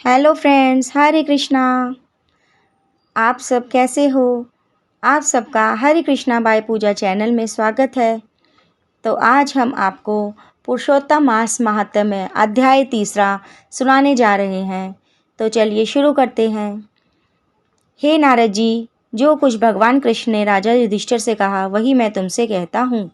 Hello friends, हरे कृष्णा। आप सब कैसे हो? आप सबका हरे कृष्णा बाय पूजा चैनल में स्वागत है। तो आज हम आपको पुरुषोत्तम मास महात्म्य अध्याय 3 सुनाने जा रहे हैं। तो चलिए शुरू करते हैं। हे नारद जी, जो कुछ भगवान कृष्ण ने राजा युधिष्ठिर से कहा वही मैं तुमसे कहता हूँ।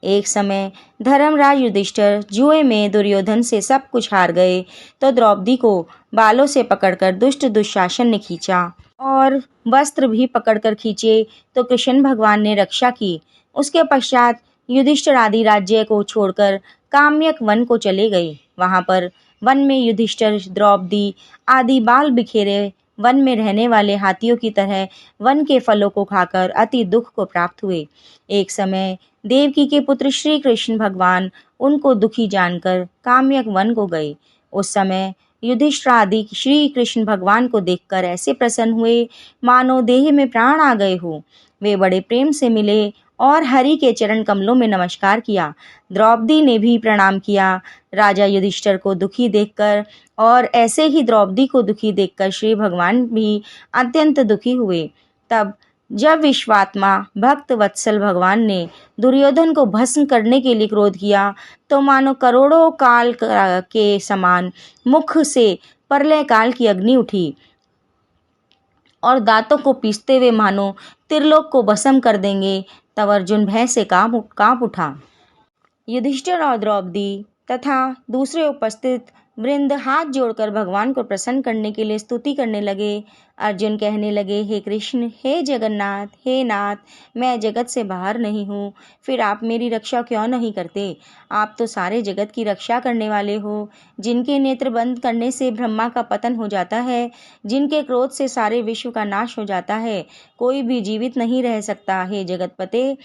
एक समय धर्मराज युधिष्ठिर जुए में दुर्योधन से सब कुछ हार गए तो द्रौपदी को बालों से पकड़कर दुष्ट दुशासन ने खींचा और वस्त्र भी पकड़कर खींचे तो कृष्ण भगवान ने रक्षा की। उसके पश्चात युधिष्ठिर आदि राज्य को छोड़कर काम्यक वन को चले गए। वहां पर वन में युधिष्ठिर, द्रौपदी आदि बाल बिखेरे वन में रहने वाले हाथियों की तरह वन के फलों को खाकर अति दुख को प्राप्त हुए। एक समय देवकी के पुत्र श्री कृष्ण भगवान उनको दुखी जानकर काम्यक वन को गए। उस समय युधिष्ठिर आदि श्री कृष्ण भगवान को देखकर ऐसे प्रसन्न हुए मानो देह में प्राण आ गए हो। वे बड़े प्रेम से मिले और हरि के चरण कमलों में नमस्कार किया। द्रौपदी ने भी प्रणाम किया। राजा युधिष्ठिर को दुखी देखकर और ऐसे ही द्रौपदी को दुखी देखकर श्री भगवान भी अत्यंत दुखी हुए। तब जब विश्वात्मा भक्त वत्सल भगवान ने दुर्योधन को भस्म करने के लिए क्रोध किया तो मानो करोड़ों काल के समान मुख से प्रलय काल की अग्नि उठी और दांतों को पीसते हुए मानो त्रिलोक को भस्म कर देंगे। तब अर्जुन भय से कांप उठा। युधिष्ठिर और द्रौपदी तथा दूसरे उपस्थित वृंद हाथ जोड़कर भगवान को प्रसन्न करने के लिए स्तुति करने लगे। अर्जुन कहने लगे, हे कृष्ण, हे जगन्नाथ, हे नाथ, मैं जगत से बाहर नहीं हूँ, फिर आप मेरी रक्षा क्यों नहीं करते? आप तो सारे जगत की रक्षा करने वाले हो। जिनके नेत्र बंद करने से ब्रह्मा का पतन हो जाता है, जिनके क्रोध से सारे विश्व का नाश हो जाता है, कोई भी जीवित नहीं रह सकता। हे जगतपते,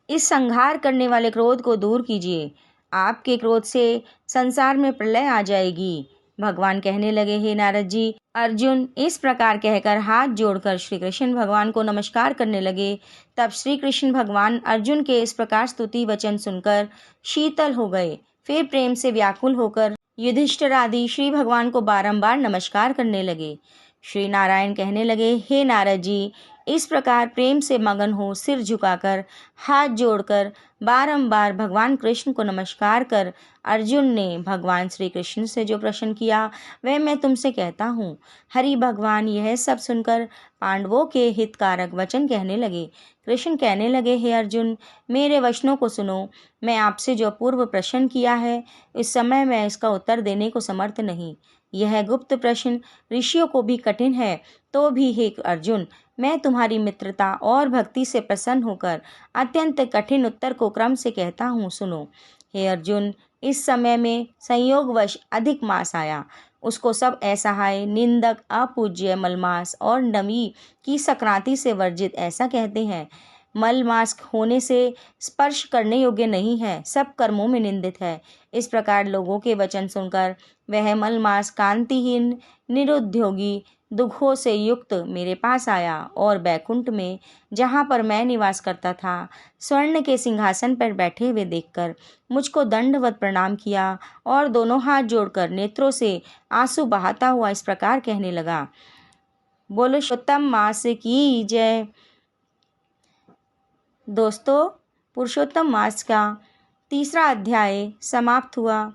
इस संहार करने वाले क्रोध को दूर कीजिए। आपके क्रोध से संसार में प्रलय आ जाएगी। भगवान कहने लगे, हे नारद जी। अर्जुन इस प्रकार कहकर हाथ जोड़कर श्री कृष्ण भगवान को नमस्कार करने लगे। तब श्री कृष्ण भगवान अर्जुन के इस प्रकार स्तुति वचन सुनकर शीतल हो गए। फिर प्रेम से व्याकुल होकर युधिष्ठिर आदि श्री भगवान को बारंबार नमस्कार करने लगे। श्री नारायण कहने लगे, हे नारद जी, इस प्रकार प्रेम से मगन हो सिर झुकाकर हाथ जोड़कर बारंबार भगवान कृष्ण को नमस्कार कर अर्जुन ने भगवान श्री कृष्ण से जो प्रश्न किया वह मैं तुमसे कहता हूँ। हरि भगवान यह सब सुनकर पांडवों के हितकारक वचन कहने लगे। कृष्ण कहने लगे, हे अर्जुन, मेरे वचनों को सुनो। मैं आपसे जो पूर्व प्रश्न किया है इस समय मैं इसका उत्तर देने को समर्थ नहीं। यह गुप्त प्रश्न ऋषियों को भी कठिन है, तो भी हे अर्जुन, मैं तुम्हारी मित्रता और भक्ति से प्रसन्न होकर अत्यंत कठिन उत्तर को क्रम से कहता हूँ, सुनो। हे अर्जुन, इस समय में संयोगवश अधिक मास आया। उसको सब असहाय, निंदक, अपूज्य, मलमास और नवी की संक्रांति से वर्जित ऐसा कहते हैं। मलमास होने से स्पर्श करने योग्य नहीं है, सब कर्मों में निंदित है। इस प्रकार लोगों के वचन सुनकर वह मलमास कांतिहीन, निरुद्योगी, दुखों से युक्त मेरे पास आया और बैकुंठ में, जहाँ पर मैं निवास करता था, स्वर्ण के सिंहासन पर बैठे हुए देखकर मुझको दंडवत प्रणाम किया और दोनों हाथ जोड़कर नेत्रों से आंसू बहाता हुआ इस प्रकार कहने लगा, बोलो पुरुषोत्तम मास की जय। दोस्तों, पुरुषोत्तम मास का 3 अध्याय समाप्त हुआ।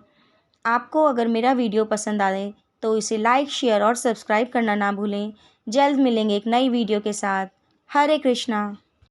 आपको अगर मेरा वीडियो पसंद आए तो इसे लाइक, शेयर और सब्सक्राइब करना ना भूलें। जल्द मिलेंगे एक नई वीडियो के साथ। हरे कृष्णा।